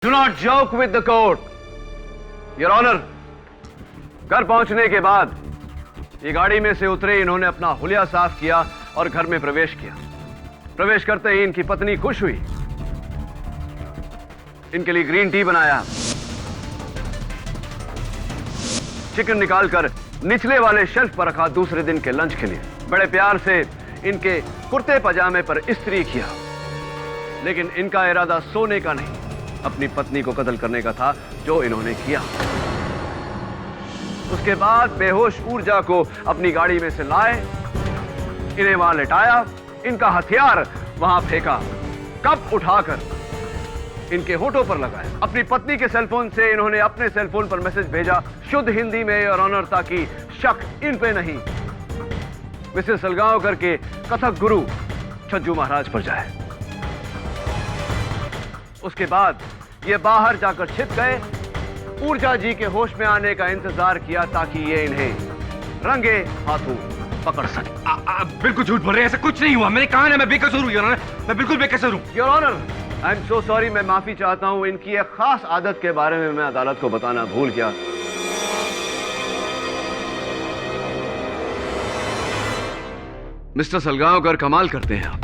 Do not joke with the court. Your Honor, घर पहुंचने के बाद ये गाड़ी में से उतरे इन्होंने अपना हुलिया साफ किया और घर में प्रवेश किया। प्रवेश करते ही इनकी पत्नी खुश हुई, इनके लिए ग्रीन टी बनाया, चिकन निकालकर निचले वाले शेल्फ पर रखा दूसरे दिन के लंच के लिए। बड़े प्यार से इनके कुर्ते पजामे पर इस्त्री किया, लेकिन इनका इरादा सोने का नहीं, अपनी पत्नी को कत्ल करने का था, जो इन्होंने किया। उसके बाद बेहोश ऊर्जा को अपनी गाड़ी में से लाए, इन्हें वहां लेटाया, इनका हथियार वहां फेंका, कप उठाकर इनके होठों पर लगाया। अपनी पत्नी के सेलफोन से इन्होंने अपने सेलफोन पर मैसेज भेजा, शुद्ध हिंदी में, योर ऑनर, ताकि शक इन पे नहीं, मिसेस सलगांवकर के कथक गुरु छज्जू महाराज पर जाए। उसके बाद ये बाहर जाकर छिप गए, ऊर्जा जी के होश में आने का इंतजार किया ताकि ये इन्हें रंगे हाथों पकड़ सके। बिल्कुल झूठ बोल रहे हैं, ऐसा कुछ नहीं हुआ। मैंने कहा ना, मैं बेकसूर हूं, योर ऑनर, मैं बिल्कुल बेकसूर हूं। Your honour, I am so sorry, मैं माफी चाहता हूं। इनकी एक खास आदत के बारे में मैं अदालत को बताना भूल गया। मिस्टर सलगांवकर, कमाल करते हैं आप।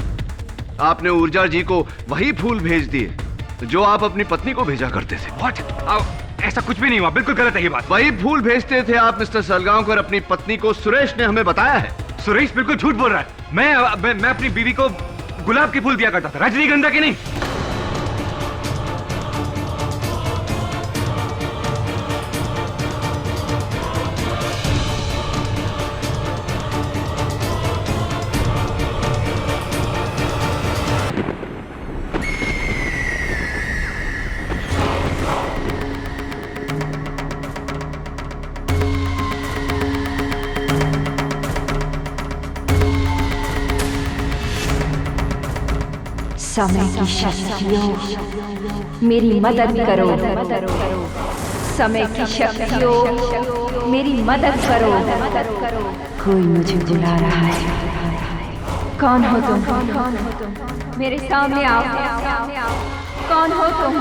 आपने ऊर्जा जी को वही फूल भेज दिए जो आप अपनी पत्नी को भेजा करते थे। What? ऐसा कुछ भी नहीं हुआ, बिल्कुल गलत है ये बात। वही फूल भेजते थे आप मिस्टर सलगांवकर अपनी पत्नी को, सुरेश ने हमें बताया है। सुरेश बिल्कुल झूठ बोल रहा है। मैं अपनी बीवी को गुलाब के फूल दिया करता था, रजनीगंधा के नहीं। समय की शक्तियों मेरी मदद करो, समय की शक्तियों मेरी मदद करो। कोई मुझे बुला रहा है। कौन हो तुम? मेरे सामने आओ। कौन हो तुम?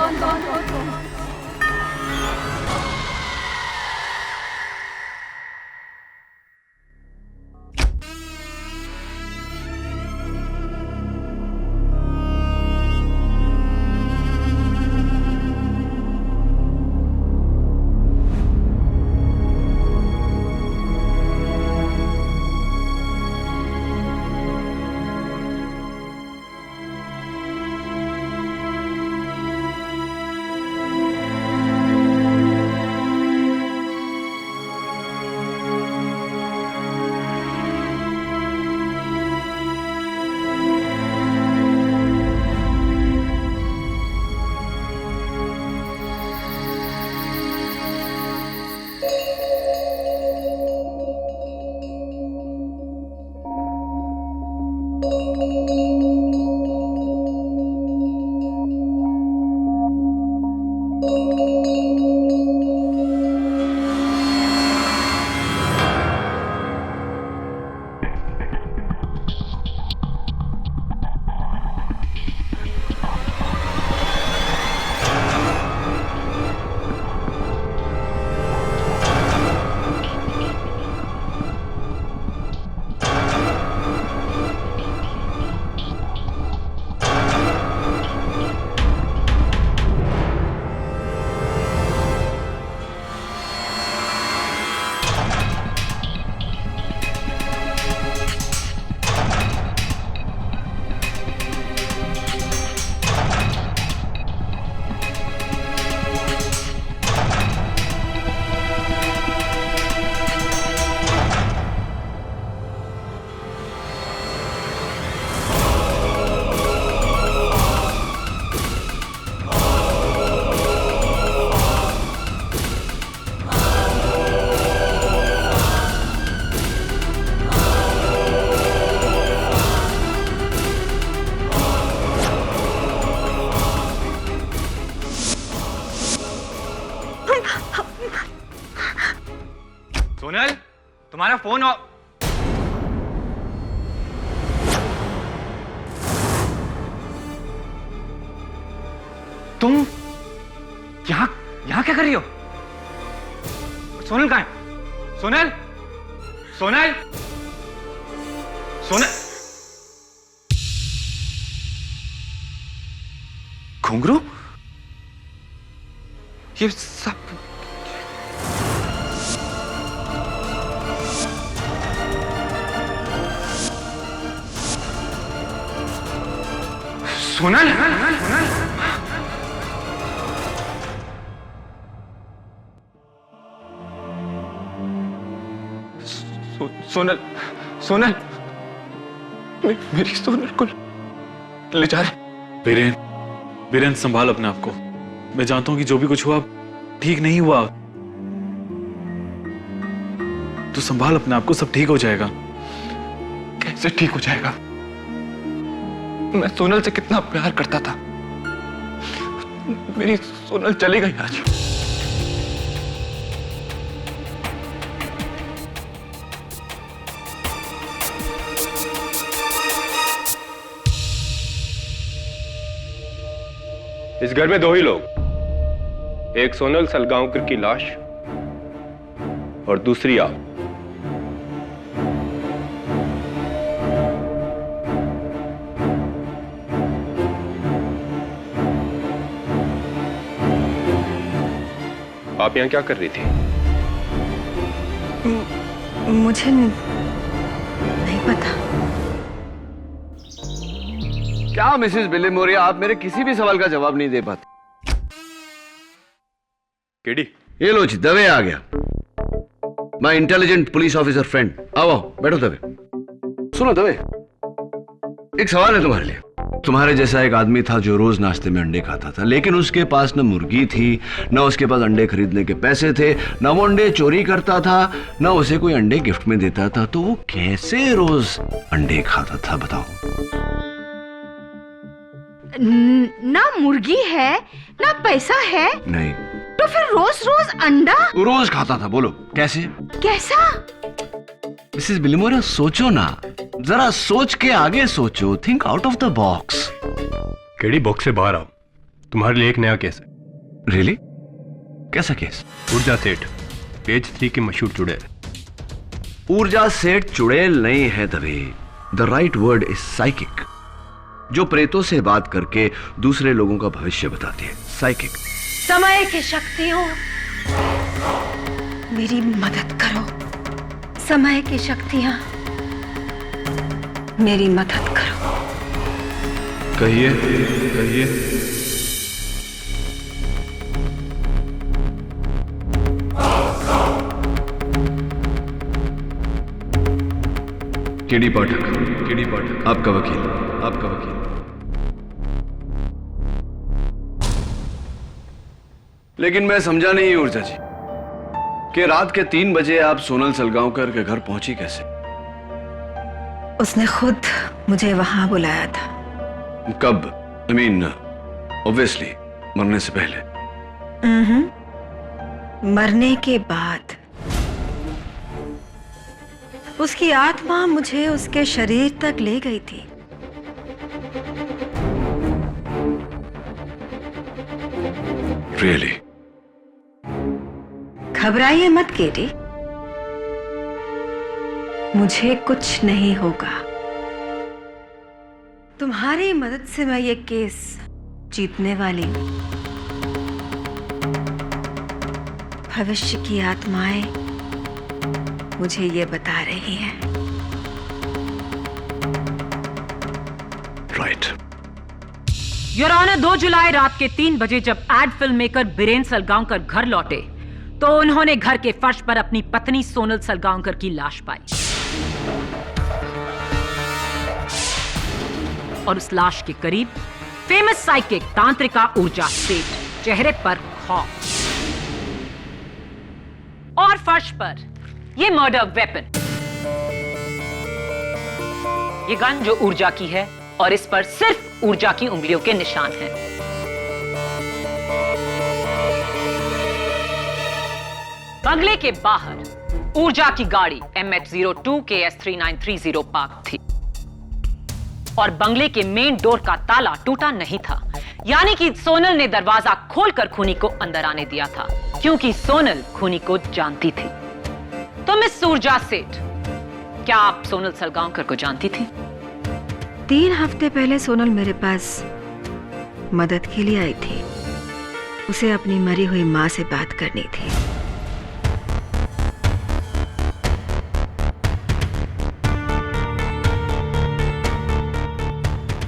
सोनल, तुम्हारा फोन तुम यहाँ क्या कर रही हो? सोनल कहाँ है? सोनल, सोनल, सोनल। घुंघरू? ये सब सोनल, सोनल, सोनल, मेरी सोनल को ले जा रहे। बीरेन, बीरेन संभाल अपने आप को। मैं जानता हूं कि जो भी कुछ हुआ ठीक नहीं हुआ। तू संभाल अपने आप को, सब ठीक हो जाएगा। कैसे ठीक हो जाएगा? मैं सोनल से कितना प्यार करता था। मेरी सोनल चली गई आज। इस घर में दो ही लोग, एक सोनल सलगांवकर की लाश और दूसरी आप। आप यहां क्या कर रही थी? मुझे नहीं पता। क्या मिसेस बिलीमोरिया, आप मेरे किसी भी सवाल का जवाब नहीं दे पाते। केडी, ये लो जी, दवे आ गया। My intelligent police officer friend. आओ बैठो दवे। सुनो दवे, एक सवाल है तुम्हारे लिए। तुम्हारे जैसा एक आदमी था जो रोज नाश्ते में अंडे खाता था, लेकिन उसके पास न मुर्गी थी, न उसके पास अंडे खरीदने के पैसे थे, न वो अंडे चोरी करता था, न उसे कोई अंडे गिफ्ट में देता था। तो वो कैसे रोज अंडे खाता था बताओ? ना मुर्गी है ना पैसा है, नहीं तो फिर रोज रोज अंडा वो रोज खाता था। बोलो कैसे? कैसा? मिसेस बिलीमोरिया सोचो ना, जरा सोच के आगे सोचो। Think out of the box. KD, box से बाहर आओ। तुम्हारे लिए एक नया केस है। रियली? कैसा केस? ऊर्जा सेठ, पेज 3 के मशहूर चुड़ैल। ऊर्जा सेठ चुड़ैल नहीं है Dave. The right word is psychic, जो प्रेतों से बात करके दूसरे लोगों का भविष्य बताती है। साइकिक। समय की शक्तियों मेरी मदद करो। समय की शक्तियां मेरी मदद करो। कहिए कहिए। केडी पाठक, केडी पाठक, आपका वकील, आपका वकील। लेकिन मैं समझा नहीं ऊर्जा जी कि रात के 3 बजे आप सोनल सलगांवकर के घर पहुंची कैसे? उसने खुद मुझे वहां बुलाया था। कब? आई मीन ऑब्वियसली मरने से पहले। मरने के बाद उसकी आत्मा मुझे उसके शरीर तक ले गई थी। रियली? घबराइए मत केडी, मुझे कुछ नहीं होगा। तुम्हारी मदद से मैं ये केस जीतने वाली हूं। भविष्य की आत्माएं मुझे ये बता रही हैं। राइट। योर ऑनर, 2 जुलाई रात के 3 बजे जब ad film maker Biren Salgaonkar घर लौटे तो उन्होंने घर के फर्श पर अपनी पत्नी सोनल सलगांवकर की लाश पाई और उस लाश के करीब फेमस साइकिक तांत्रिका ऊर्जा सेठ, चेहरे पर खौफ और फर्श पर यह मर्डर वेपन, ये गन जो ऊर्जा की है और इस पर सिर्फ ऊर्जा की उंगलियों के निशान हैं। बंगले के बाहर ऊर्जा की गाड़ी MH02 KS3930 पार्क थी और बंगले के मेन डोर का ताला टूटा नहीं था, यानी कि सोनल ने दरवाजा खोलकर खूनी को अंदर आने दिया था, क्योंकि सोनल खूनी को जानती थी। तो मिस ऊर्जा सेठ, क्या आप सोनल सलगांवकर को जानती थी? 3 हफ्ते पहले सोनल मेरे पास मदद के लिए आई थी। उसे अपनी मरी हुई मां से बात करनी थी।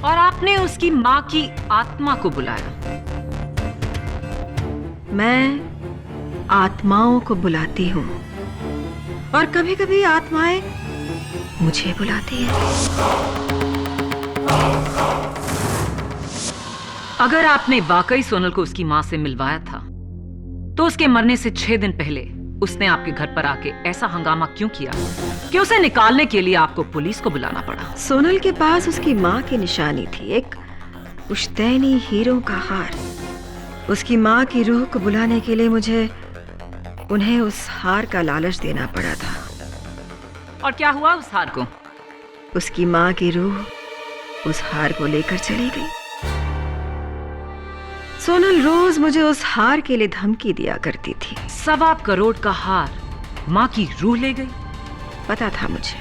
और आपने उसकी मां की आत्मा को बुलाया। मैं आत्माओं को बुलाती हूँ और कभी-कभी आत्माएं मुझे बुलाती हैं। अगर आपने वाकई सोनल को उसकी मां से मिलवाया था, तो उसके मरने से 6 दिन पहले उसने आपके घर पर आके ऐसा हंगामा क्यों किया कि उसे निकालने के लिए आपको पुलिस को बुलाना पड़ा? सोनल के पास उसकी मां की निशानी थी, एक पुश्तैनी हीरों का हार। उसकी मां की रूह को बुलाने के लिए मुझे उन्हें उस हार का लालच देना पड़ा था। और क्या हुआ उस हार को? उसकी मां की रूह उस हार को लेकर चली गई। सोनल रोज मुझे उस हार के लिए धमकी दिया करती थी। 1.25 करोड़ का हार मां की रूह ले गई? पता था मुझे।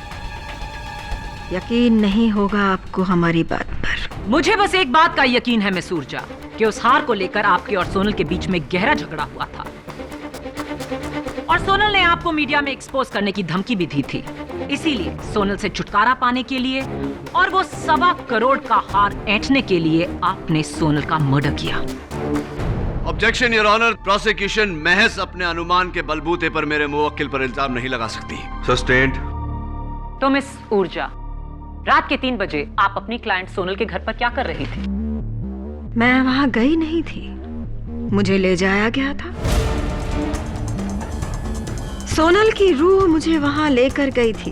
यकीन नहीं होगा आपको हमारी बात पर। मुझे बस एक बात का यकीन है मिस ऊर्जा, कि उस हार को लेकर आपके और सोनल के बीच में गहरा झगड़ा हुआ था, और सोनल ने आपको मीडिया में एक्सपोज करने की धमकी भी दी थी। इसीलिए सोनल से छुटकारा पाने के लिए और वो 1.25 करोड़ का हार ऐंठने के लिए आपने सोनल का मर्डर किया। Objection your honour. प्रोसिक्यूशन महज अपने अनुमान के बलबूते पर मेरे मुवक्किल पर इल्जाम नहीं लगा सकती। सस्टेन्ड। तो मिस ऊर्जा, रात के 3 बजे आप अपनी क्लाइंट सोनल के घर पर क्या कर रही थी? मैं वहां गई नहीं थी, मुझे ले जाया गया था। सोनल की रूह मुझे वहां लेकर गई थी।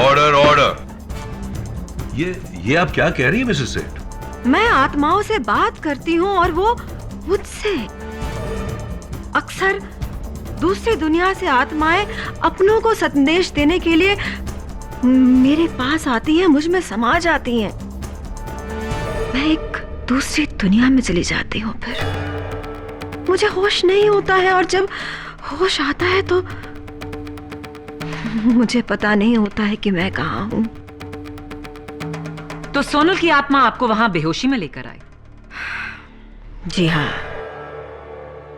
Order order. ये आप क्या कह रही है मिसेस सेठ? मैं आत्माओं से बात करती हूँ और वो मुझसे। अक्सर दूसरी दुनिया से आत्माएं अपनों को संदेश देने के लिए मेरे पास आती हैं, मुझ में समा जाती हैं। मैं एक दूसरी दुनिया में चली जाती हूँ, फिर मुझे होश नहीं होता है, और जब होश आता है तो मुझे पता नहीं होता है कि मैं कहाँ हूँ। तो सोनल की आत्मा आपको वहां बेहोशी में लेकर आई? जी हाँ,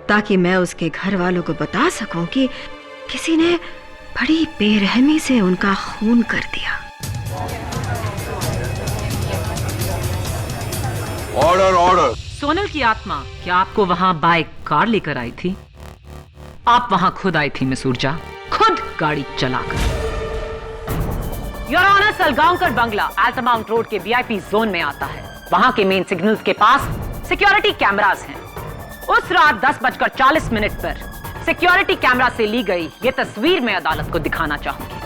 ताकि मैं उसके घर वालों को बता सकूं कि किसी ने बड़ी बेरहमी से उनका खून कर दिया। Order order. सोनल की आत्मा क्या आपको वहां बाय कार लेकर आई थी? आप वहां खुद आई थी मिस ऊर्जा, खुद गाड़ी चलाकर। योर ऑनर, सलगांवकर बंगला अल्टामाउंट रोड के वीआईपी जोन में आता है। वहां के मेन सिग्नल्स के पास सिक्योरिटी कैमरास हैं। उस रात 10:40 पर सिक्योरिटी कैमरा से ली गई ये तस्वीर मैं अदालत को दिखाना चाहूंगी।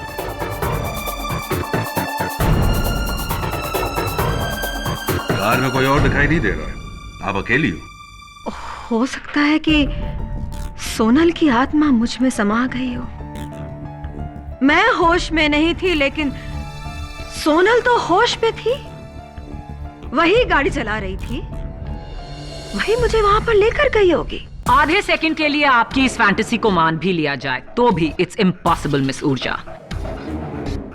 कार में कोई और दिखाई नहीं दे रहा है, आप अकेली हो सकता है कि सोनल की आत्मा मुझ में समा गई हो। मैं होश में नहीं थी, लेकिन सोनल तो होश में थी। वही गाड़ी चला रही थी, वही मुझे वहां पर लेकर गई होगी। आधे सेकंड के लिए आपकी इस फैंटेसी को मान भी लिया जाए तो भी इट्स इम्पॉसिबल मिस ऊर्जा,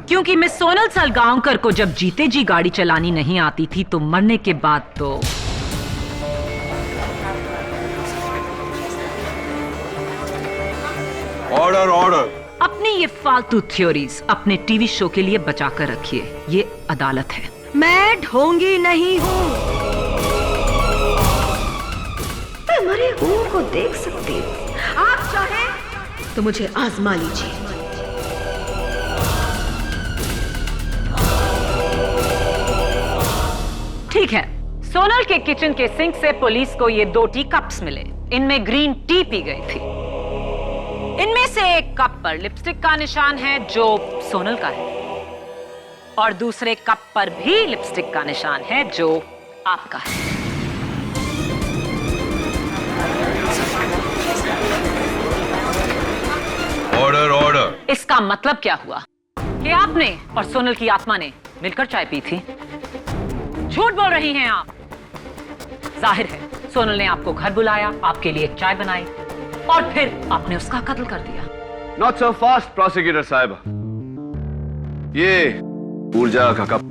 क्योंकि मिस सोनल सलगांवकर को जब जीते जी गाड़ी चलानी नहीं आती थी, तो मरने के बाद तो ऑर्डर ऑर्डर। अपनी ये फालतू थ्योरीज अपने टीवी शो के लिए बचा कर रखिए, ये अदालत है। मैं ढोंगी नहीं हूँ, मैं मरे हुओं को देख सकती हूँ। आप चाहें तो मुझे आजमा लीजिए। ठीक है, सोनल के किचन के सिंक से पुलिस को ये 2 टी कप्स मिले। इनमें ग्रीन टी पी गई थी। इनमें से एक कप पर लिपस्टिक का निशान है जो सोनल का है, और दूसरे कप पर भी लिपस्टिक का निशान है जो आपका है। Order order. इसका मतलब क्या हुआ कि आपने और सोनल की आत्मा ने मिलकर चाय पी थी। झूठ बोल रही हैं आप। जाहिर है सोनल ने आपको घर बुलाया, आपके लिए एक चाय बनाई और फिर आपने उसका कत्ल कर दिया। नॉट सो फास्ट प्रोसिक्यूटर साहब। ये ऊर्जा का कप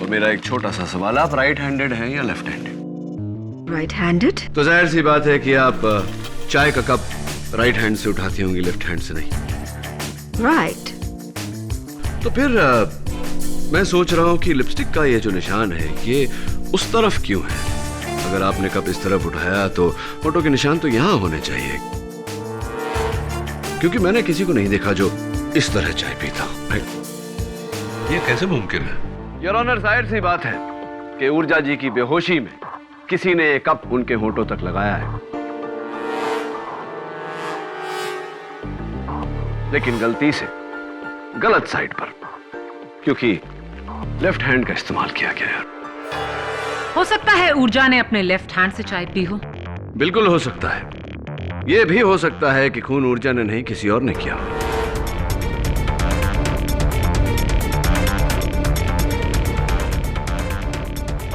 और मेरा एक छोटा सा सवाल, आप राइट हैंडेड हैं या लेफ्ट हैंडेड? Right handed? तो जाहिर सी बात है कि आप चाय का कप राइट हैंड से उठाती होंगी, लेफ्ट हैंड से नहीं। राइट। तो फिर मैं सोच रहा हूं कि लिपस्टिक का ये जो निशान है ये उस तरफ क्यों है? अगर आपने कप इस तरफ उठाया तो फोटो के निशान तो यहां होने चाहिए, क्योंकि मैंने किसी को नहीं देखा जो इस तरह चाय पीता। ये कैसे मुमकिन है? योर ऑनर, जाहिर सी बात है कि ऊर्जा जी की बेहोशी में किसी ने ये कप उनके होठों तक लगाया है, लेकिन गलती से गलत साइड पर, क्योंकि लेफ्ट हैंड का इस्तेमाल किया गया है। हो सकता है ऊर्जा ने अपने लेफ्ट हैंड से चाय पी हो। बिल्कुल हो सकता है। यह भी हो सकता है कि खून ऊर्जा ने नहीं किसी और ने किया।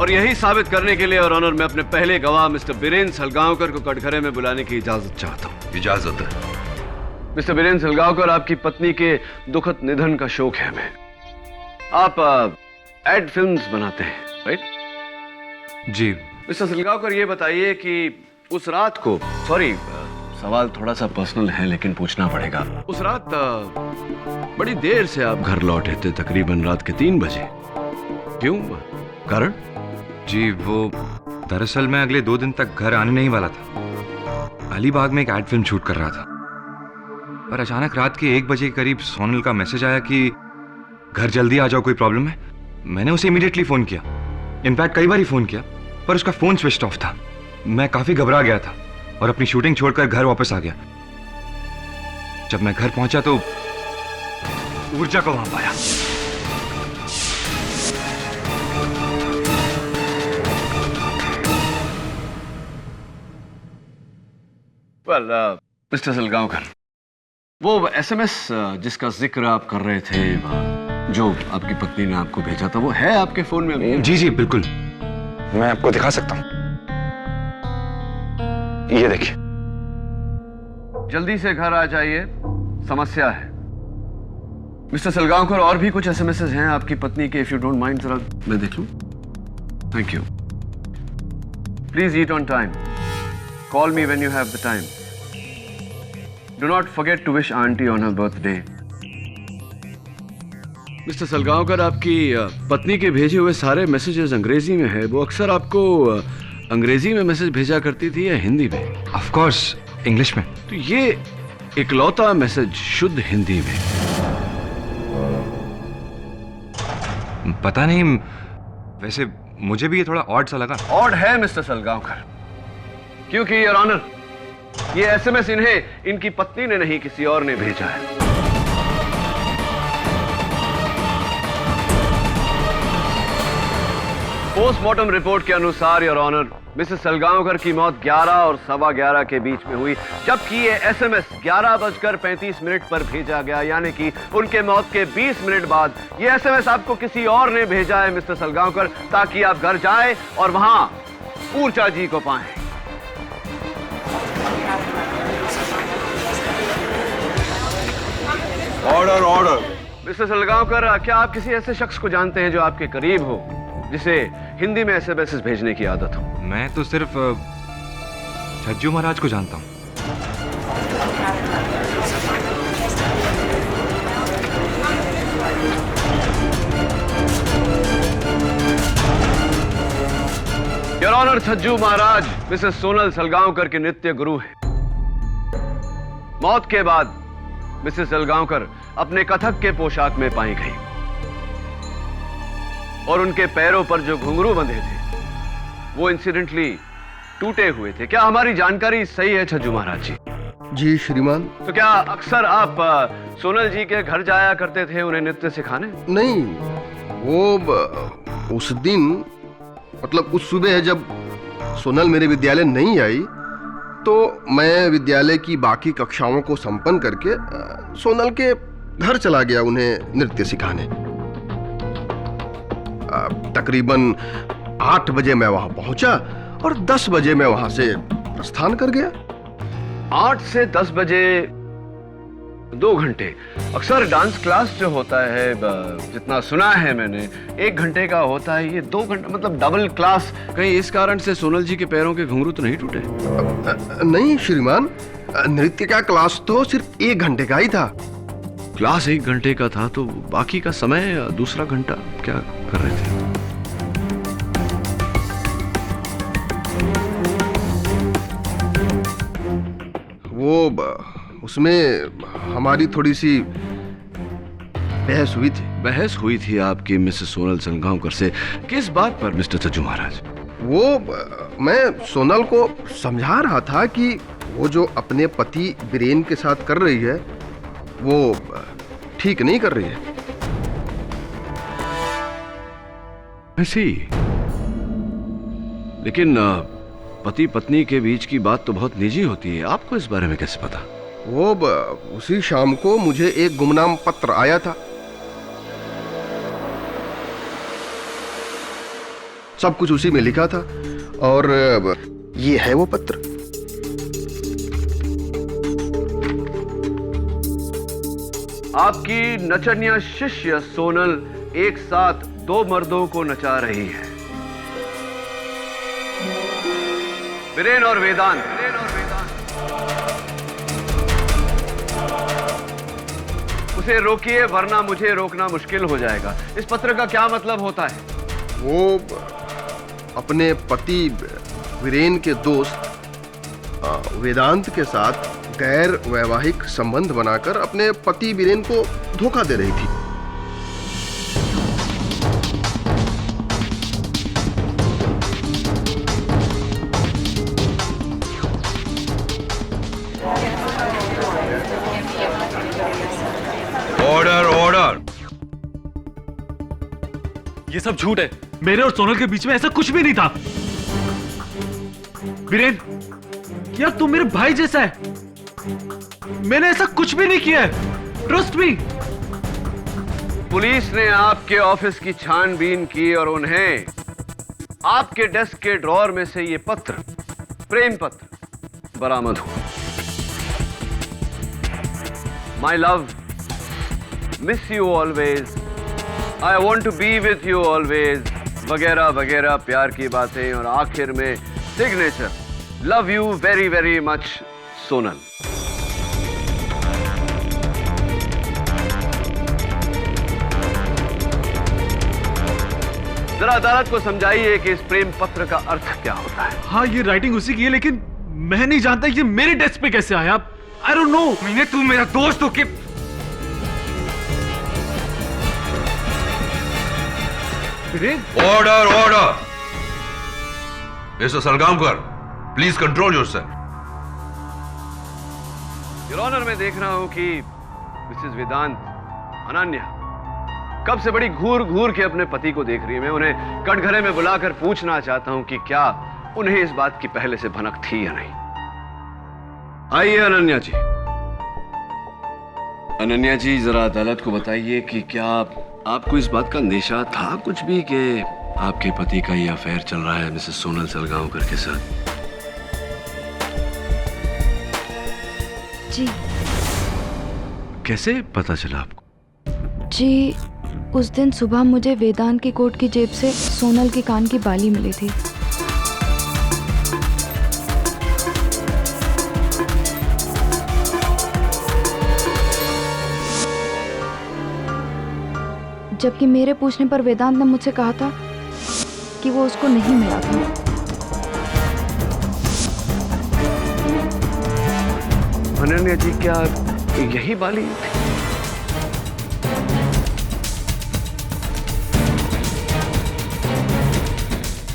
और यही साबित करने के लिए और ऑनर, मैं अपने पहले गवाह मिस्टर बीरेन सलगांवकर को कटघरे में बुलाने की इजाजत चाहता हूं। इजाजत है। मिस्टर बीरेन सलगांवकर, आपकी पत्नी के दुखद निधन का शोक है हमें। आप एड फिल्म्स बनाते हैं, राइट? जी। मिस्टर सलगांवकर, ये बताइए कि उस रात को, सॉरी सवाल थोड़ा सा पर्सनल है लेकिन पूछना पड़ेगा, उस रात बड़ी देर से आप घर लौटे थे, तकरीबन रात के 3 बजे। क्यों? कारण? जी, वो दरअसल मैं अगले 2 दिन तक घर आने नहीं वाला था। अलीबाग में एक एड फिल्म शूट कर रहा था, पर अचानक रात के 1 बजे के करीब सोनल का मैसेज आया कि घर जल्दी आ जाओ, कोई प्रॉब्लम है। मैंने उसे इमीडिएटली फोन किया, इनफैक्ट कई बार ही फोन किया, पर उसका फोन स्विच ऑफ था। मैं काफी घबरा गया था और अपनी शूटिंग छोड़कर घर वापस आ गया। जब मैं घर पहुंचा तो ऊर्जा को वहां पाया। वेल, मिस्टर सलगांवकर, वो एसएमएस जिसका जिक्र आप कर रहे थे, जो आपकी पत्नी ने आपको भेजा था, वो है आपके फोन में अभी? जी जी बिल्कुल, मैं आपको दिखा सकता हूं। ये देखिए। जल्दी से घर आ जाइए, समस्या है। मिस्टर सलगांवकर, और भी कुछ एसएमएस हैं आपकी पत्नी के, इफ यू डोंट माइंड, जरा मैं देख लूं? Thank you. Please eat on time. Call me when you have the time. Do not forget to wish auntie on her birthday. Mister Salgaonkar, आपकी पत्नी के भेजे हुए सारे मैसेजेस अंग्रेजी में है। वो अक्सर आपको अंग्रेजी में मैसेज भेजा करती थी या हिंदी में? ऑफ कोर्स इंग्लिश में। तो ये इकलौता मैसेज शुद्ध हिंदी में? पता नहीं, वैसे मुझे भी ये थोड़ा ऑड सा लगा। ऑड है मिस्टर सलगांवकर, क्योंकि योर ऑनर, ये एसएमएस इन्हें इनकी पत्नी ने नहीं किसी और ने भेजा है। पोस्टमार्टम रिपोर्ट के अनुसार योर ऑनर, मिसेस सलगांवकर की मौत 11 और 11:15 के बीच में हुई, जबकि ये एसएमएस 11:35 पर भेजा गया, यानी कि उनके मौत के 20 मिनट बाद ये एसएमएस आपको किसी और ने भेजा है मिस्टर सलगांवकर, ताकि आप घर जाएं और वहां ऊर्जा जी को पाएं। Order order. मिस्टर सलगांवकर, क्या आप किसी ऐसे शख्स को जानते हैं जो आपके करीब हो, जिसे हिंदी में एसएमएस भेजने की आदत हो? मैं तो सिर्फ छज्जू महाराज को जानता हूं। Your honour, Chhajju Maharaj Mrs Sonal Salgaonkar के नित्य गुरु हैं। मौत के बाद मिसेस सलगांवकर अपने कथक के पोशाक में पाई गई और उनके पैरों पर जो घुंघरू बंधे थे वो इंसिडेंटली टूटे हुए थे। क्या हमारी जानकारी सही है छज्जू महाराज जी? जी श्रीमान। तो क्या अक्सर आप सोनल जी के घर जाया करते थे उन्हें नृत्य सिखाने? नहीं, वो उस दिन, मतलब उस सुबह जब सोनल मेरे विद्यालय नहीं आई, तो मैं विद्यालय की बाकी कक्षाओं को संपन्न करके सोनल के घर चला गया उन्हें नृत्य सिखाने। तकरीबन 8 बजे मैं वहां पहुंचा और 10 बजे मैं वहां से प्रस्थान कर गया। 8 से 10 बजे 2 घंटे। अक्सर डांस क्लास जो होता है, जितना सुना है मैंने, 1 घंटे का होता है, ये 2 घंटे मतलब डबल क्लास। कहीं इस कारण से सोनल जी के पैरों के घुंघरू तो नहीं टूटे? नहीं श्रीमान, नृत्य का क्लास तो सिर्फ 1 घंटे का ही था। क्लास 1 घंटे का था तो बाकी का समय दूसरा घंटा क्या कर रहे थे? उसमें हमारी थोड़ी सी बहस हुई थी। बहस हुई थी आपकी मिसेस सोनल सलगांवकर से? किस बात पर मिस्टर सज्जू महाराज? मैं सोनल को समझा रहा था कि वो जो अपने पति बीरेन के साथ कर रही है वो ठीक नहीं कर रही है। ऐसी, लेकिन पति पत्नी के बीच की बात तो बहुत निजी होती है, आपको इस बारे में कैसे पता? उसी शाम को मुझे एक गुमनाम पत्र आया था। सब कुछ उसी में लिखा था और ये है वो पत्र। आपकी नचनिया शिष्य सोनल एक साथ 2 मर्दों को नचा रही है, बीरेन और वेदांत। उसे रोकिए वरना मुझे रोकना मुश्किल हो जाएगा। इस पत्र का क्या मतलब होता है? वो अपने पति बीरेन के दोस्त वेदांत के साथ गैर वैवाहिक संबंध बनाकर अपने पति बीरेन को धोखा दे रही थी। Order order. ये सब झूठ है। मेरे और सोनल के बीच में ऐसा कुछ भी नहीं था। बीरेन, यार तुम मेरे भाई जैसा है। मैंने ऐसा कुछ भी नहीं किया है। Trust me. पुलिस ने आपके ऑफिस की छानबीन की और उन्हें आपके डेस्क के ड्रॉर में से ये पत्र, प्रेम पत्र, बरामद हुआ। My love, miss you always, I want to be with you always, वगैरह वगैरह प्यार की बातें, और आखिर में signature, love you very very much Sonal. जरा अदालत को समझाइए कि इस प्रेम पत्र का अर्थ क्या होता है। हाँ, ये राइटिंग उसी की है, लेकिन मैं नहीं जानता ये मेरे डेस्क पे कैसे आया। I don't know. मैंने, तू मेरा दोस्त हो कि? Order order. Mister Salgaonkar, please control yourself. Your honour, मैं देख रहा हूं कि मिसेस वेदांत, अनन्या कब से बड़ी घूर घूर के अपने पति को देख रही है। मैं उन्हें कटघरे में बुलाकर पूछना चाहता हूं कि क्या उन्हें इस बात की पहले से भनक थी या नहीं। आइए अनन्या जी। अनन्या जी, जरा अदालत को बताइए कि क्या आपको इस बात का अंदेशा था कुछ भी कि आपके पति का ये अफेयर चल रहा है मिसेस सोनल सलगांवकर के साथ? जी। कैसे पता चला आपको? जी, उस दिन सुबह मुझे वेदांत की कोट की जेब से सोनल के कान की बाली मिली थी। जबकि मेरे पूछने पर वेदांत ने मुझसे कहा था कि वो उसको नहीं मिला था। अनन्या जी, क्या यही बाली थी?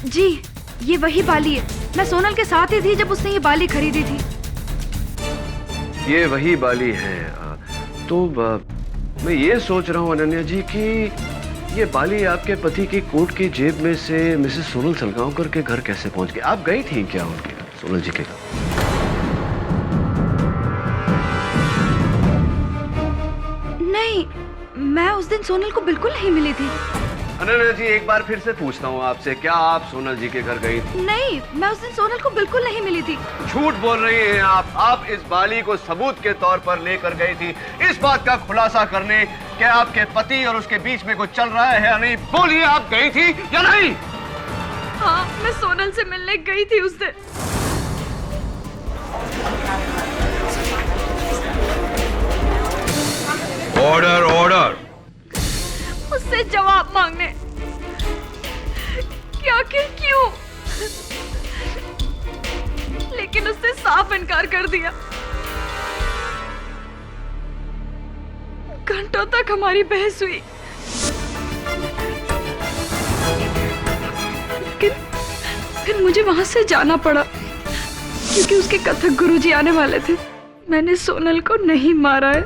जी, ये वही बाली है। मैं सोनल के साथ ही थी जब उसने ये बाली खरीदी थी। ये वही बाली है। तो मैं ये सोच रहा हूँ अनन्या जी कि ये बाली आपके पति की कोट की जेब में से मिसेस सोनल सलगांवकर के घर कैसे पहुंच गई? आप गई थी क्या उनके घर, सोनल जी के घर? नहीं, मैं उस दिन सोनल को बिल्कुल नहीं मिली थी। अनन्या जी, एक बार फिर से पूछता हूँ आपसे, क्या आप सोनल जी के घर गई थी? नहीं, मैं उस दिन सोनल को बिल्कुल नहीं मिली थी। झूठ बोल रही हैं आप। आप इस बाली को सबूत के तौर पर लेकर गई थी इस बात का खुलासा करने कि आपके पति और उसके बीच में कुछ चल रहा है या नहीं। बोलिए, आप गई थी या नहीं? हाँ, मैं सोनल से मिलने गई थी उस दिन। Order order. उससे जवाब मांगने कि आखिर क्यों, लेकिन उसने साफ इनकार कर दिया। घंटों तक हमारी बहस हुई, लेकिन फिर मुझे वहां से जाना पड़ा क्योंकि उसके कथक गुरुजी आने वाले थे। मैंने सोनल को नहीं मारा है,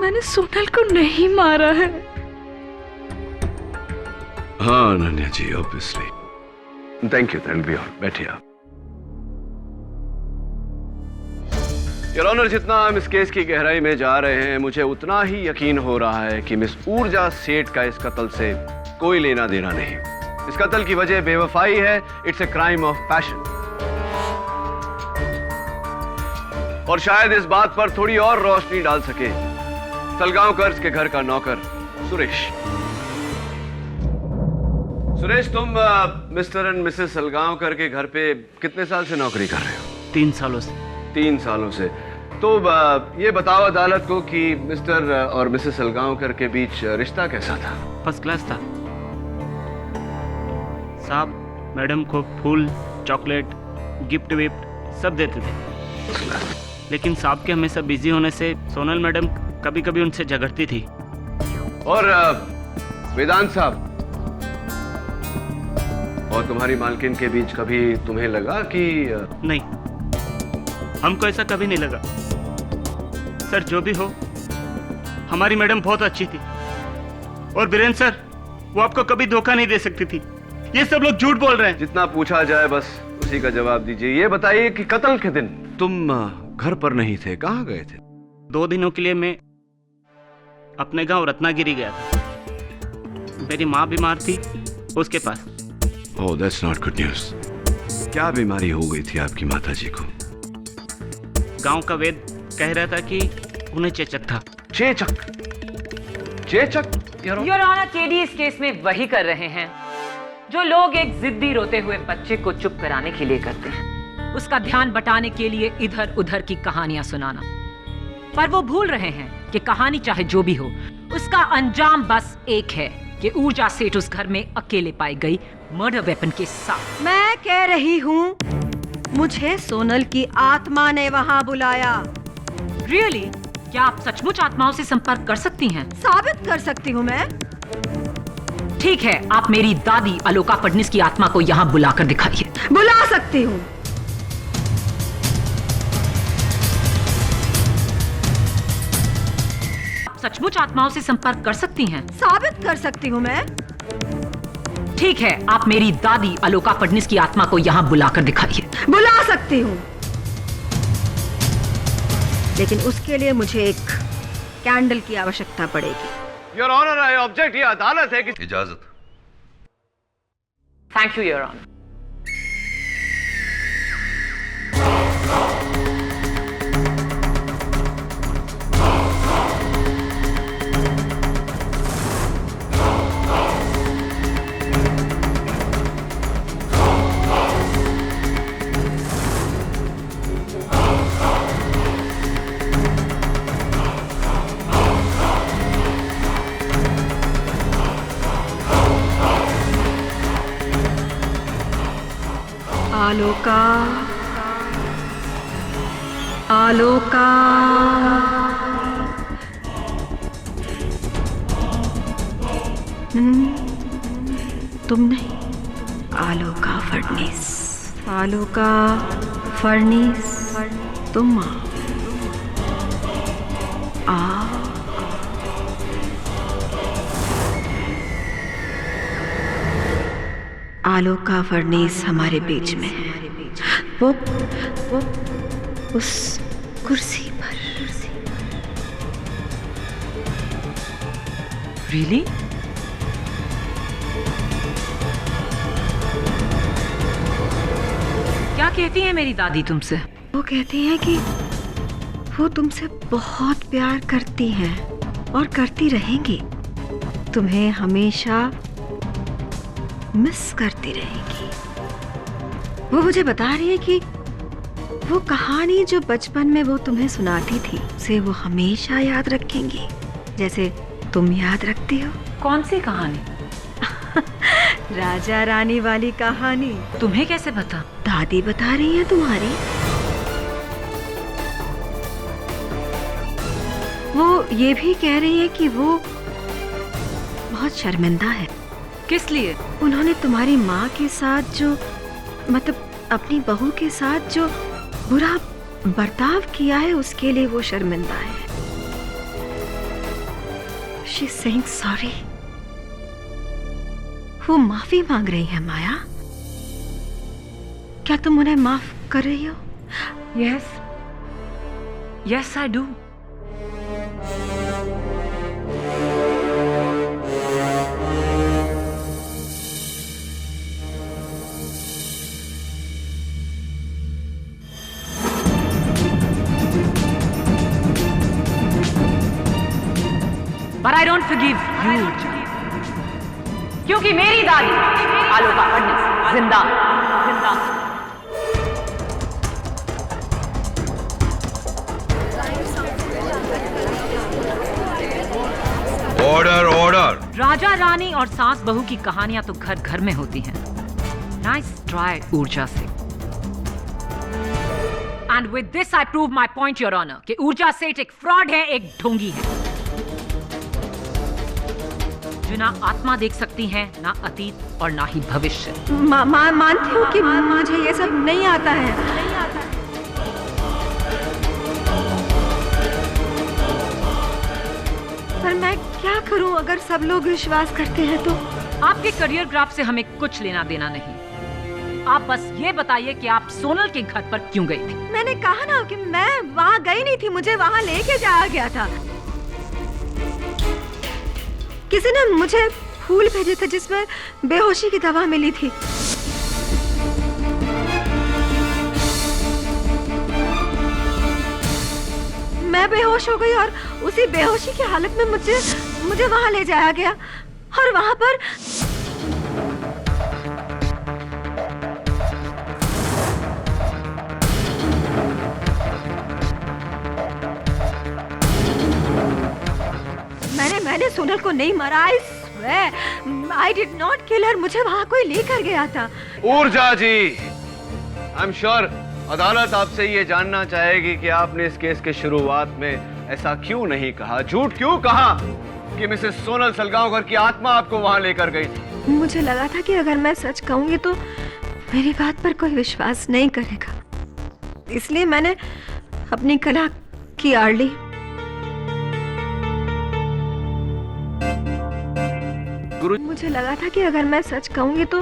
मैंने सोनल को नहीं मारा है। हाँ Ananya ji, obviously. Thank you, be all. बैठिए आप। योर ऑनर, जितना हम इस केस की गहराई में जा रहे हैं, मुझे उतना ही यकीन हो रहा है कि मिस ऊर्जा सेठ का इस कत्ल से कोई लेना देना नहीं। इस कत्ल की वजह बेवफाई है। It's a crime of passion. और शायद इस बात पर थोड़ी और रोशनी डाल सके सलगांवकर के घर का नौकर सुरेश। सुरेश, तुम मिस्टर एंड मिसेस सलगांवकर के घर पे कितने साल से नौकरी कर रहे हो? 3 सालों से। 3 सालों से। तो ये बताओ अदालत को कि मिस्टर और मिसेस सलगांवकर के बीच रिश्ता कैसा था? फर्स्ट क्लास था साहब। मैडम को फूल, चॉकलेट, गिफ्ट विफ्ट सब देते थे, लेकिन साहब के हमेशा बिजी होने से सोनल मैडम कभी कभी उनसे झगड़ती थी। और वेदांत साहब और तुम्हारी मालकिन के बीच कभी तुम्हें लगा कि? नहीं, हमको ऐसा कभी नहीं लगा सर। जो भी हो, हमारी मैडम बहुत अच्छी थी। और बीरेंद्र सर, वो आपको कभी धोखा नहीं दे सकती थी। ये सब लोग झूठ बोल रहे हैं। जितना पूछा जाए बस उसी का जवाब दीजिए। ये बताइए कि कत्ल के दिन तुम घर पर नहीं थे, कहाँ गए थे? 2 दिनों के लिए मैं अपने गांव रत्नागिरी गया था। मेरी माँ बीमार थी, उसके पास। ओह, दैट्स नॉट गुड न्यूज़। क्या बीमारी हो गई थी आपकी माताजी को? गांव का वेद कह रहा था कि उन्हें चेचक था। चेचक? चेचक? योर ऑनर, केडी इस केस में वही कर रहे हैं जो लोग एक जिद्दी रोते हुए बच्चे को चुप कराने के लिए करते हैं। उसका ध्यान बटाने के लिए इधर उधर की कहानियां सुनाना। पर वो भूल रहे हैं कि कहानी चाहे जो भी हो, उसका अंजाम बस एक है कि ऊर्जा सेठ उस घर में अकेले पाई गई मर्डर वेपन के साथ। मैं कह रही हूँ, मुझे सोनल की आत्मा ने वहाँ बुलाया। रियली? क्या आप सचमुच आत्माओं से संपर्क कर सकती हैं? साबित कर सकती हूँ मैं। ठीक है, आप मेरी दादी अलोका फडनिस की आत्मा को यहाँ बुलाकर दिखाइए। बुला सकती हूँ। सचमुच आत्माओं से संपर्क कर सकती हैं? साबित कर सकती हूँ मैं। ठीक है, आप मेरी दादी अलोका फडनिस की आत्मा को यहाँ बुलाकर दिखाइए। बुला सकती हूँ, लेकिन उसके लिए मुझे एक कैंडल की आवश्यकता पड़ेगी। Your honour, I object. ये अदालत है कि? इजाजत। Thank you your honour. Aloka, Aloka, तुम नहीं, आलोका फडनिस। आलोका फडनिस, तुम आ। आलोका फडनिस हमारे बीच में है। वो उस कुर्सी पर। Really? क्या कहती है मेरी दादी तुमसे? वो कहती हैं कि वो तुमसे बहुत प्यार करती हैं और करती रहेंगी। तुम्हें हमेशा मिस करती रहेंगी। वो मुझे बता रही है कि वो कहानी जो बचपन में वो तुम्हें सुनाती थी उसे वो हमेशा याद रखेंगी, जैसे तुम याद रखती हो। कौन सी कहानी? राजा रानी वाली कहानी। तुम्हें कैसे पता? दादी बता रही है तुम्हारी। वो ये भी कह रही है कि वो बहुत शर्मिंदा है। किस लिए? उन्होंने तुम्हारी माँ के साथ जो, मतलब अपनी बहू के साथ जो बुरा बर्ताव किया है उसके लिए वो शर्मिंदा है। She's saying sorry. वो माफी मांग रही है माया। क्या तुम उन्हें माफ कर रही हो? Yes. Yes, I do. But I don't forgive you. क्योंकि मेरी दादी आलू का फर्नेस जिंदा जिंदा। Order order. राजा रानी और सास बहू की कहानियां तो घर घर में होती हैं। नाइस ट्राई ऊर्जा से। And with this I prove my point your honour कि ऊर्जा सेठ एक फ्रॉड है, एक ढोंगी है जो ना आत्मा देख सकती हैं, ना अतीत और ना ही भविष्य। मानती हूँ कि मुझे ये सब नहीं आता है। पर मैं क्या करूँ अगर सब लोग विश्वास करते हैं तो? आपके करियर ग्राफ से हमें कुछ लेना देना नहीं। आप बस ये बताइए कि आप सोनल के घर पर क्यों गई थी? मैंने कहा ना कि मैं वहाँ गई नहीं थी, मुझे वहाँ लेके जाया गया था। किसी ने मुझे फूल भेजे थे जिसमें बेहोशी की दवा मिली थी। मैं बेहोश हो गई और उसी बेहोशी की हालत में मुझे वहां ले जाया गया और वहां पर मैंने सोनल को नहीं मारा। I did not kill her। मुझे वहाँ कोई लेकर गया था। ऊर्जा जी, आई एम श्योर अदालत आपसे ये जानना चाहेगी कि आपने इस केस के शुरुआत में ऐसा क्यों नहीं कहा, झूठ क्यों कहा कि मिसेस सोनल सलगांवकर की आत्मा आपको वहाँ लेकर गई थी। मुझे लगा था कि अगर मैं सच कहूंगी तो मेरी बात पर कोई विश्वास नहीं करेगा, इसलिए मैंने अपनी कला की आड़ ली। मुझे लगा था कि अगर मैं सच कहूंगी तो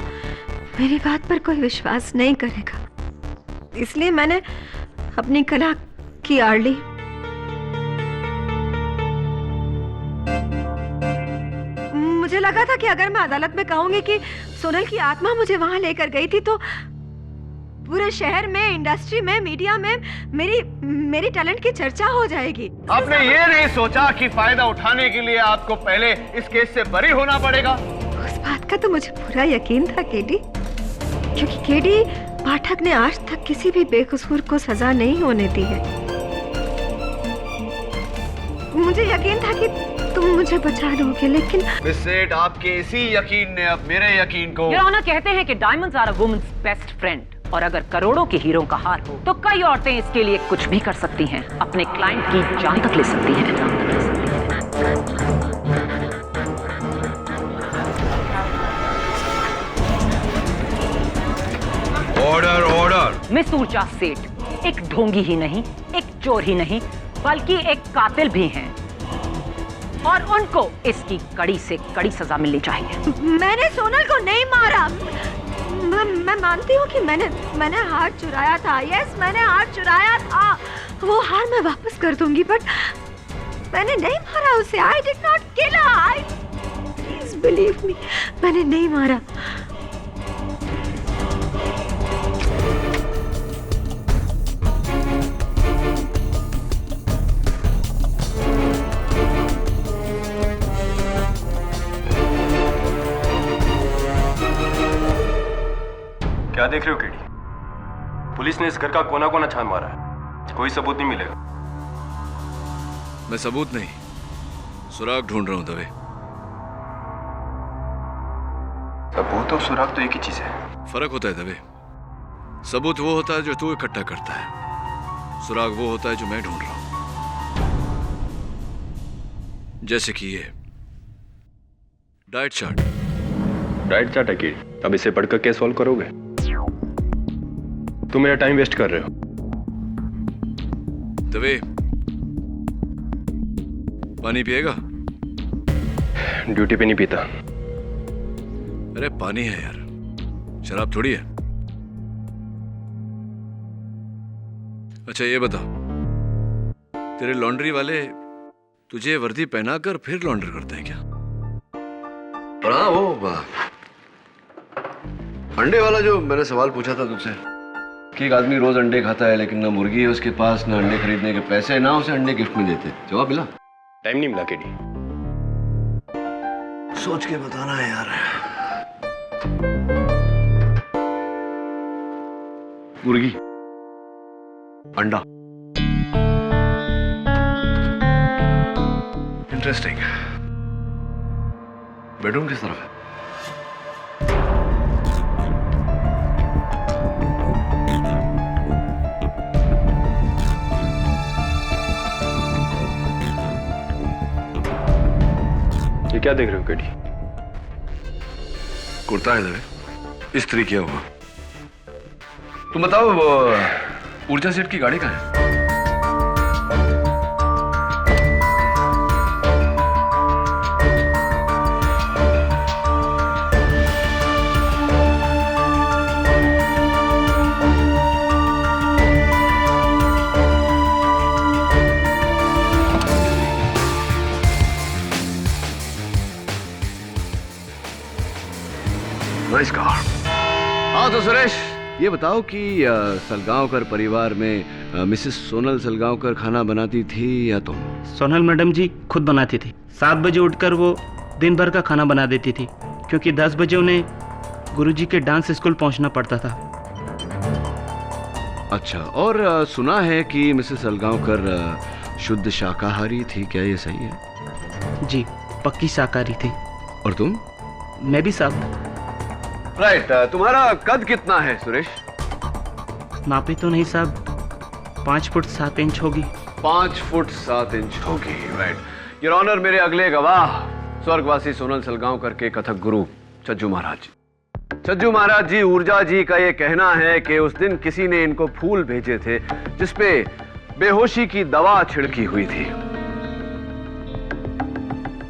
मेरी बात पर कोई विश्वास नहीं करेगा, इसलिए मैंने अपनी कला की आड़ ली। मुझे लगा था कि अगर मैं अदालत में कहूंगी कि सोनल की आत्मा मुझे वहां लेकर गई थी तो पूरे शहर में, इंडस्ट्री में, मीडिया में मेरी टैलेंट की चर्चा हो जाएगी। आपने ये नहीं सोचा कि फायदा उठाने के लिए आपको पहले इस केस से बरी होना पड़ेगा? उस बात का तो मुझे पूरा यकीन था केडी, क्योंकि केडी पाठक ने आज तक किसी भी बेकसूर को सजा नहीं होने दी है। मुझे यकीन था कि तुम मुझे बचा लोगे, लेकिन मिस सेठ, आपके इसी यकीन ने अब मेरे यकीन को। योर ऑनर, कहते हैं कि diamonds are a woman's best friend, और अगर करोड़ों के हीरो का हार हो तो कई औरतें इसके लिए कुछ भी कर सकती हैं, अपने क्लाइंट की जान तक ले सकती हैं। Order order. मिस ऊर्जा सेठ एक ढोंगी ही नहीं, एक चोर ही नहीं, बल्कि एक कातिल भी हैं, और उनको इसकी कड़ी से कड़ी सजा मिलनी चाहिए। मैंने सोनल को नहीं मारा। मैं मानती हूँ कि मैंने हार चुराया था। यस, मैंने हार चुराया था। वो हार मैं वापस कर दूंगी, बट मैंने नहीं मारा उसे। I did not kill her. Believe me, मैंने नहीं मारा। क्या देख रहे हो केडी? पुलिस ने इस घर का कोना कोना छान मारा है, कोई सबूत नहीं मिलेगा। मैं सबूत नहीं, सुराग ढूंढ रहा हूं दवे। सबूत और सुराग तो एक ही चीज है। फर्क होता है दवे। सबूत वो होता है जो तू इकट्ठा करता है, सुराग वो होता है जो मैं ढूंढ रहा हूं। जैसे कि ये डाइट चार्ट। डाइट चार्ट है केडी, अब इसे पढ़कर क्या सॉल्व करोगे? तुम मेरा टाइम वेस्ट कर रहे हो। दवे, पानी पिएगा? ड्यूटी पे नहीं पीता। अरे पानी है यार, शराब थोड़ी है। अच्छा ये बता, तेरे लॉन्ड्री वाले तुझे वर्दी पहनाकर फिर लॉन्डर करते हैं क्या? हाँ, वो अंडे वाला जो मैंने सवाल पूछा था तुझसे कि एक आदमी रोज अंडे खाता है लेकिन ना मुर्गी है उसके पास, ना अंडे खरीदने के पैसे, ना उसे अंडे गिफ्ट में देते, जवाब मिला? टाइम नहीं मिला केडी। सोच के बताना है यार। मुर्गी, अंडा, इंटरेस्टिंग। बेडरूम किस तरफ है? ये क्या देख रहे हो केडी? कुर्ता है दवे, इस्त्री किया हुआ। तुम बताओ, वो ऊर्जा सेठ की गाड़ी कहाँ है? Nice car. हाँ तो सुरेश, ये बताओ कि सलगांवकर परिवार में मिसेस सोनल सलगांवकर खाना बनाती थी या तुम? सोनल मैडम जी खुद बनाती थी। 7 बजे उठकर वो दिन भर का खाना बना देती थी, क्योंकि 10 बजे उन्हें गुरुजी के डांस स्कूल पहुंचना पड़ता था। अच्छा, और सुना है कि मिसेस सलगांवकर शुद्ध शाकाहारी थी, क्या ये सही है? जी, पक्की शाकाहारी थी। और तुम? मैं भी साहब। राइट। तुम्हारा कद कितना है सुरेश? नापी तो नहीं साहब, 5 फुट 7 इंच होगी। 5 फुट 7 इंच होगी, राइट। योर ऑनर, मेरे अगले गवाह स्वर्गवासी सोनल सलगांवकर के कथक गुरु छज्जू महाराज। छज्जू महाराज जी, ऊर्जा जी का ये कहना है कि उस दिन किसी ने इनको फूल भेजे थे जिसपे बेहोशी की दवा छिड़की हुई थी।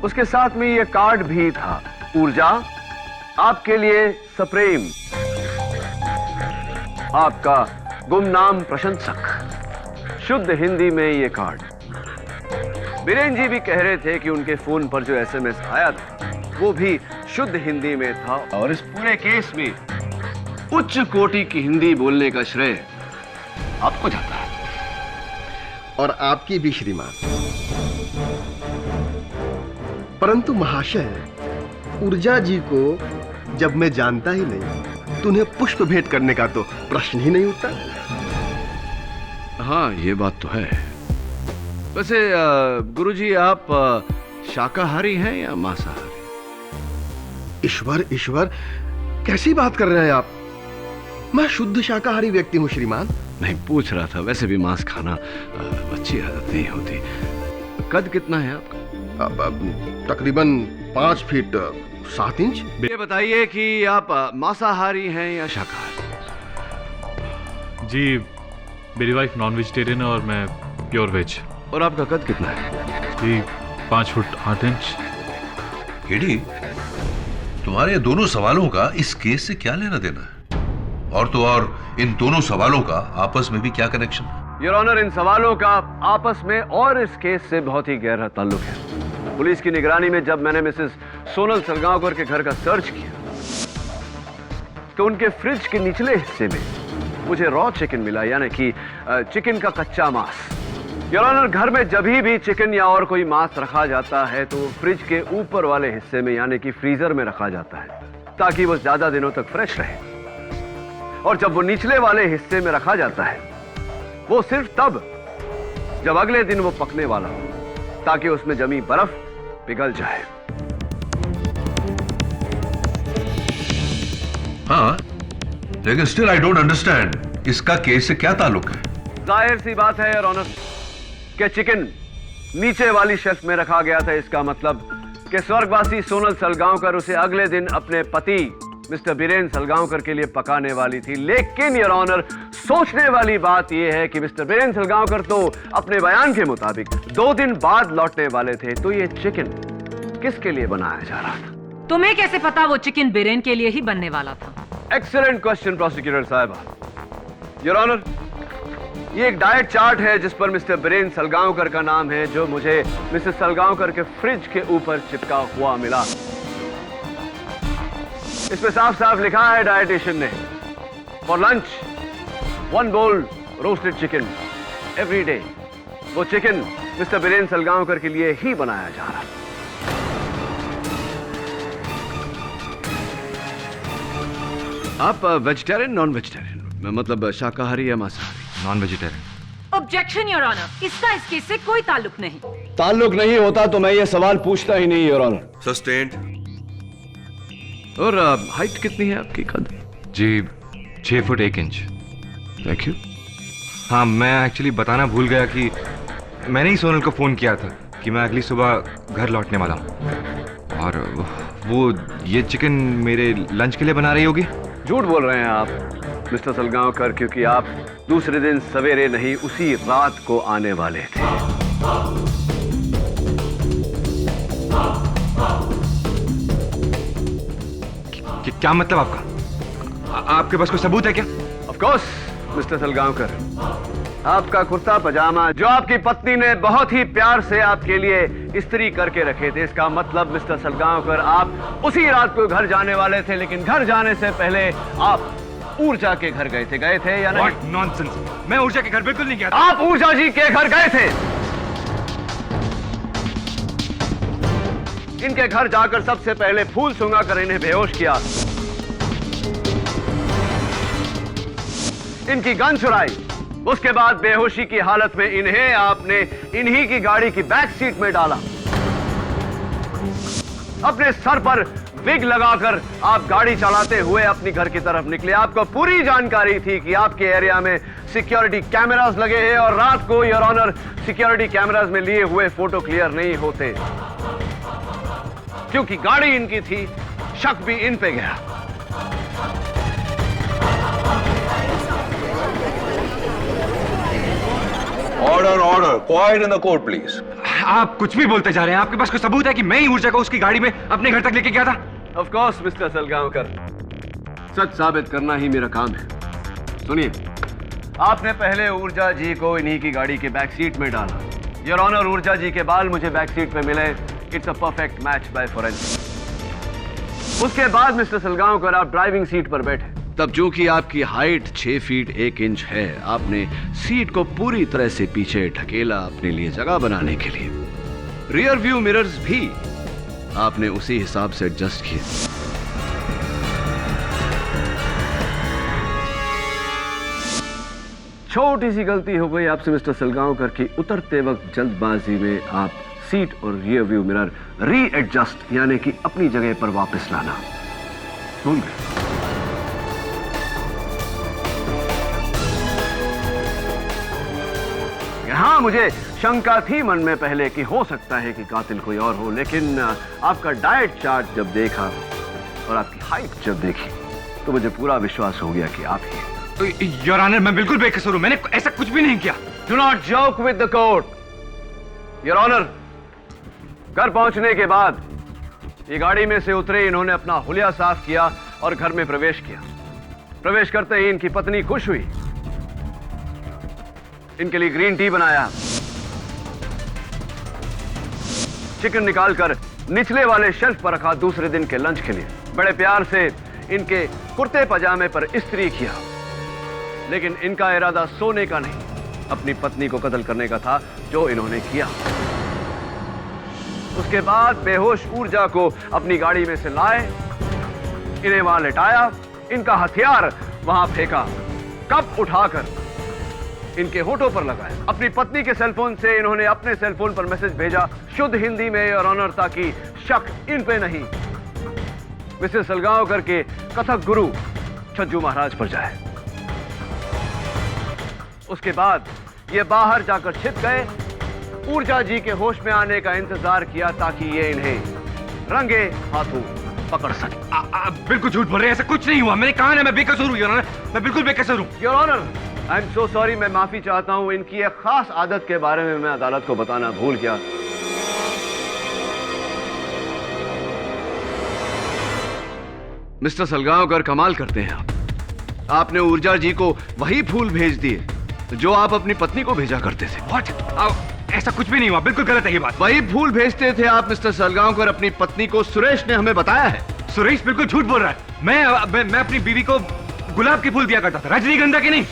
उसके साथ में ये कार्ड भी था, ऊर्जा आपके लिए सप्रेम, आपका गुमनाम प्रशंसक। शुद्ध हिंदी में ये कार्ड। बीरेन जी भी कह रहे थे कि उनके फोन पर जो एसएमएस आया था वो भी शुद्ध हिंदी में था, और इस पूरे केस में उच्च कोटि की हिंदी बोलने का श्रेय आपको जाता है। और आपकी भी श्रीमान। परंतु महाशय, ऊर्जा जी को जब मैं जानता ही नहीं तो उन्हें पुष्प भेंट करने का तो प्रश्न ही नहीं उठता। हाँ, ये बात तो है। वैसे गुरुजी, आप शाकाहारी हैं या मांसाहारी? ईश्वर ईश्वर, कैसी बात कर रहे हैं आप? मैं शुद्ध शाकाहारी व्यक्ति हूँ श्रीमान। नहीं, पूछ रहा था, वैसे भी मांस खाना अच्छी आदत नहीं होती। कद कितना है आपका? तकरीबन 5 फीट 7 इंच। ये बताइए कि आप मांसाहारी हैं या शाकाहारी? जी, मेरी वाइफ नॉन वेजिटेरियन है और मैं प्योर वेज। और आपका कद कितना है? जी, 5 फुट 8 इंच। केडी, तुम्हारे दोनों सवालों का इस केस से क्या लेना देना है? और तो और इन दोनों सवालों का आपस में भी क्या कनेक्शन? योर ऑनर, इन सवालों का आपस में और इस केस से बहुत ही गहरा ताल्लुक है। पुलिस की निगरानी में जब मैंने मिसेस सोनल सलगांवकर के घर का सर्च किया तो उनके फ्रिज के निचले हिस्से में मुझे रॉ चिकन मिला, यानी कि चिकन का कच्चा मांस। योर ऑनर, घर में जब भी चिकन या और कोई मांस रखा जाता है तो फ्रिज के ऊपर वाले हिस्से में यानी कि फ्रीजर में रखा जाता है ताकि वो ज्यादा दिनों तक फ्रेश रहे। और जब वो निचले वाले हिस्से में रखा जाता है वो सिर्फ तब जब अगले दिन वो पकने वाला हो ताकि उसमें जमी बर्फ पिघल जाए। हाँ, लेकिन स्टिल आई डोंट अंडरस्टैंड इसका केस से क्या ताल्लुक है? जाहिर सी बात है योर ऑनर कि चिकन नीचे वाली शेल्फ में रखा गया था। इसका मतलब कि स्वर्गवासी सोनल सलगांवकर उसे अगले दिन अपने पति मिस्टर बीरेन सलगांवकर के लिए पकाने वाली थी। लेकिन योर ऑनर, सोचने वाली बात यह है कि मिस्टर बीरेन सलगांवकर तो अपने बयान के मुताबिक 2 दिन बाद लौटने वाले थे, तो ये चिकन किसके लिए बनाया जा रहा था? तुम्हें कैसे पता वो चिकन बीरेन के लिए ही बनने वाला था? एक्सीलेंट क्वेश्चन प्रोसिक्यूटर साहबा। योर ऑनर, ये एक डाइट चार्ट है जिस पर मिस्टर बीरेन सलगांवकर का नाम है, जो मुझे मिसेस सलगांवकर के फ्रिज के ऊपर चिपका हुआ मिला। इसमें साफ साफ लिखा है डाइटिशियन ने, for lunch 1 bowl roasted chicken every day. वो चिकन मिस्टर बीरेन सलगांवकर के लिए ही बनाया जा रहा। आप वेजिटेरियन नॉन वेजिटेरियन, मतलब शाकाहारी या मांसाहारी? Non vegetarian. Objection your honour, इसका इस केस से कोई ताल्लुक नहीं। ताल्लुक नहीं होता तो मैं ये सवाल पूछता ही नहीं योर ऑनर। सस्टेन्ड। और हाइट कितनी है आपकी? कद? जी 6 फुट 1 इंच। Thank you. हाँ, मैं एक्चुअली बताना भूल गया कि मैंने ही सोनल को फ़ोन किया था कि मैं अगली सुबह घर लौटने वाला हूँ और वो ये चिकन मेरे लंच के लिए बना रही होगी। झूठ बोल रहे हैं आप मिस्टर सलगांवकर, क्योंकि आप दूसरे दिन सवेरे नहीं उसी रात को आने वाले थे। क्या मतलब आपका? आपके पास कोई सबूत है क्या? ऑफ कोर्स मिस्टर सलगांवकर, आपका कुर्ता पजामा जो आपकी पत्नी ने बहुत ही प्यार से आपके लिए इस्त्री करके रखे थे, इसका मतलब मिस्टर सलगांवकर आप उसी रात को घर जाने वाले थे, लेकिन घर जाने से पहले आप ऊर्जा के घर गए थे या नहीं? What nonsense! मैं ऊर्जा के घर बिल्कुल नहीं गया था। आप ऊर्जा जी के घर गए थे। इनके घर जाकर सबसे पहले फूल सूंघा कर इन्हें बेहोश किया, इनकी गन चुराई, उसके बाद बेहोशी की हालत में इन्हें आपने इन्हीं की गाड़ी की बैक सीट में डाला। अपने सर पर विग लगाकर आप गाड़ी चलाते हुए अपनी घर की तरफ निकले। आपको पूरी जानकारी थी कि आपके एरिया में सिक्योरिटी कैमरास लगे हैं और रात को योर ऑनर सिक्योरिटी कैमरास में लिए हुए फोटो क्लियर नहीं होते, क्योंकि गाड़ी इनकी थी, शक भी इन पे गया। Order order, quite in the court please. आप कुछ भी बोलते जा रहे हैं। आपके पास कोई सबूत है कि मैं ही ऊर्जा को उसकी गाड़ी में अपने घर तक लेके गया था? ऑफ कोर्स मिस्टर सलगांवकर, सच साबित करना ही मेरा काम है। सुनिए, आपने पहले ऊर्जा जी को इन्हीं की गाड़ी के बैक सीट में डाला। योर ऑनर, ऊर्जा जी के बाल मुझे बैक सीट पे मिले। It's a perfect match by forensic. उसके बाद मिस्टर सलगांवकर आप ड्राइविंग सीट पर बैठे। तब जो कि आपकी हाइट 6 फीट 1 इंच है, आपने सीट को पूरी तरह से पीछे ढकेला अपने लिए जगह बनाने के लिए। रियर व्यू मिरर्स भी आपने उसी हिसाब से एडजस्ट किए। छोटी सी गलती हो गई आपसे मिस्टर सलगांवकर की, उतरते वक्त जल्दबाजी में आप सीट और रियर व्यू मिरर री एडजस्ट यानी कि अपनी जगह पर वापस लाना भूल गए। हाँ, मुझे शंका थी मन में पहले कि हो सकता है कि कातिल कोई और हो, लेकिन आपका डाइट चार्ट जब देखा और आपकी हाइट जब देखी तो मुझे पूरा विश्वास हो गया कि आप ही। योर ऑनर, मैं बिल्कुल बेकसूर हूं। मैंने ऐसा कुछ भी नहीं किया। Do not joke with the court. Your honour, घर पहुंचने के बाद ये गाड़ी में से उतरे, इन्होंने अपना हुलिया साफ किया और घर में प्रवेश किया। प्रवेश करते ही इनकी पत्नी खुश हुई, इनके लिए ग्रीन टी बनाया, चिकन निकालकर निचले वाले शेल्फ पर रखा दूसरे दिन के लंच के लिए। बड़े प्यार से इनके कुर्ते पजामे पर इस्त्री किया, लेकिन इनका इरादा सोने का नहीं, अपनी पत्नी को कत्ल करने का था, जो इन्होंने किया। उसके बाद बेहोश ऊर्जा को अपनी गाड़ी में से लाए, इन्हें वहां लिटाया, इनका हथियार वहां फेंका, कप उठाकर इनके होठों पर लगाया। अपनी पत्नी के सेलफोन से इन्होंने अपने सेलफोन पर मैसेज भेजा, शुद्ध हिंदी में, योर ऑनर, ताकि शक इन पे नहीं, मिसेस सलगांवकर के कथक गुरु छज्जू महाराज पर जाए। उसके बाद ये बाहर जाकर छिप गए, ऊर्जा जी के होश में आने का इंतजार किया ताकि ये इन्हें रंगे हाथों पकड़ सके। बिल्कुल झूठ बोल रहे हैं, ऐसा कुछ नहीं हुआ। मैंने कहा ना मैं बेकसूर हूं, योर ऑनर, मैं बिल्कुल बेकसूर हूं। Your honour, I am so sorry, मैं माफी चाहता हूं। इनकी एक खास आदत के बारे में मैं अदालत को बताना भूल गया। मिस्टर सलगांवकर, कमाल करते हैं आप। आपने ऊर्जा जी को वही फूल भेज दिए जो आप अपनी पत्नी को भेजा करते थे। What? ऐसा कुछ भी नहीं हुआ, बिल्कुल गलत है ये बात। वही फूल भेजते थे आप मिस्टर सलगांवकर अपनी पत्नी को, सुरेश ने हमें बताया है। सुरेश बिल्कुल झूठ बोल रहा है। मैं अपनी बीवी को गुलाब के फूल दिया करता था, रजनीगंधा के नहीं।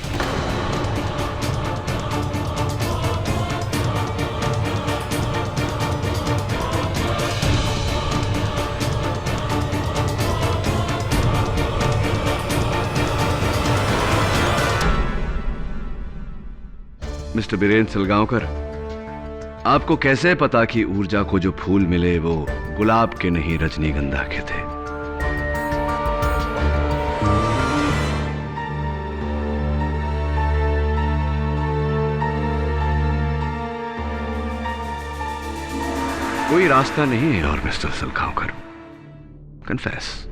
मिस्टर बीरेंद्र सलगांवकर, आपको कैसे पता कि ऊर्जा को जो फूल मिले वो गुलाब के नहीं, रजनीगंधा के थे? कोई रास्ता नहीं है और मिस्टर सलगांवकर, कन्फेस।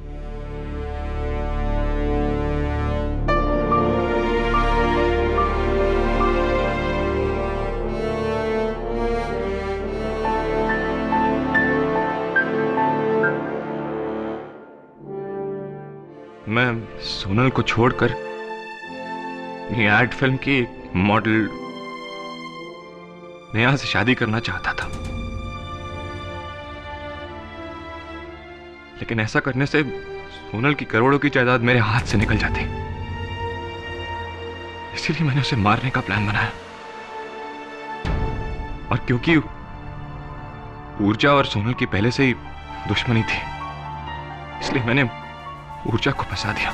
मैं सोनल को छोड़कर एड फिल्म की एक मॉडल नेहा से शादी करना चाहता था, लेकिन ऐसा करने से सोनल की करोड़ों की जायदाद मेरे हाथ से निकल जाती। इसीलिए मैंने उसे मारने का प्लान बनाया। और क्योंकि ऊर्जा और सोनल की पहले से ही दुश्मनी थी, इसलिए मैंने ऊर्जा को फंसा दिया।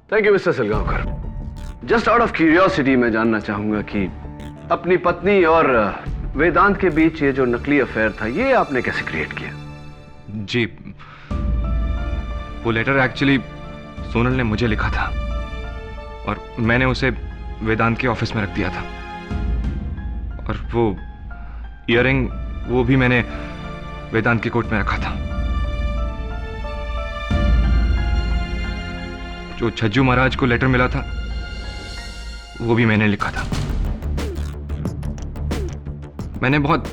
Thank you mister Salgaonkar. Just out of curiosity मैं जानना चाहूंगा कि अपनी पत्नी और वेदांत के बीच ये जो नकली अफेयर था, ये आपने कैसे क्रिएट किया? जी, वो लेटर एक्चुअली सोनल ने मुझे लिखा था और मैंने उसे वेदांत के ऑफिस में रख दिया था। और वो ईयरिंग, वो भी मैंने वेदांत के कोट में रखा था। जो छज्जू महाराज को लेटर मिला था, वो भी मैंने लिखा था। मैंने बहुत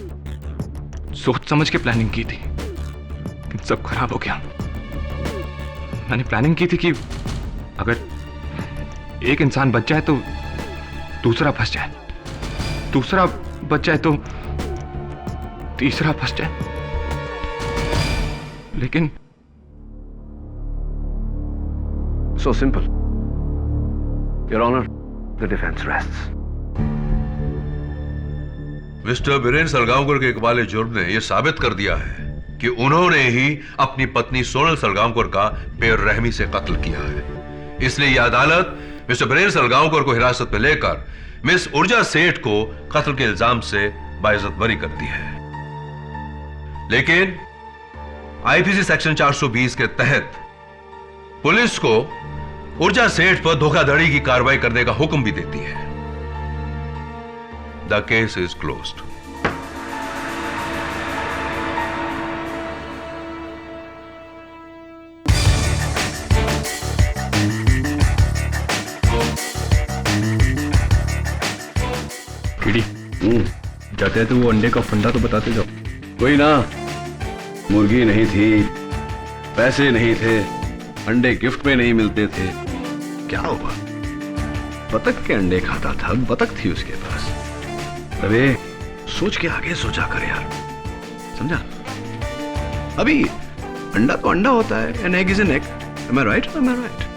सोच समझ के प्लानिंग की थी, लेकिन सब खराब हो गया। मैंने प्लानिंग की थी कि अगर एक इंसान बच जाए तो दूसरा फंस जाए, दूसरा बच जाए तो तीसरा फंस जाए। लेकिन So simple. Your Honor, the defense rests. Mister Birendra Salgaonkar के इकबाल जुर्म ने यह साबित कर दिया है कि उन्होंने ही अपनी पत्नी सोनल सलगांवकर का बेरहमी से कत्ल किया है। इसलिए यह अदालत मिस्टर बीरेंद्र सलगांवकर को हिरासत में लेकर मिस ऊर्जा सेठ को कत्ल के इल्जाम से बाइज्जत बरी करती है। लेकिन आईपीसी सेक्शन 420 के तहत पुलिस को ऊर्जा सेठ पर धोखाधड़ी की कार्रवाई करने का हुक्म भी देती है। The case is closed. कीड़ी, जाते हैं तो वो अंडे का फंडा तो बताते जाओ। कोई ना, मुर्गी नहीं थी, पैसे नहीं थे, अंडे गिफ्ट में नहीं मिलते थे, क्या हुआ? बतख के अंडे खाता था, बतख थी उसके पास। अबे सोच के आगे सोचा कर यार, समझा? अभी अंडा तो अंडा होता है, an egg is an egg. Am I right or am I right?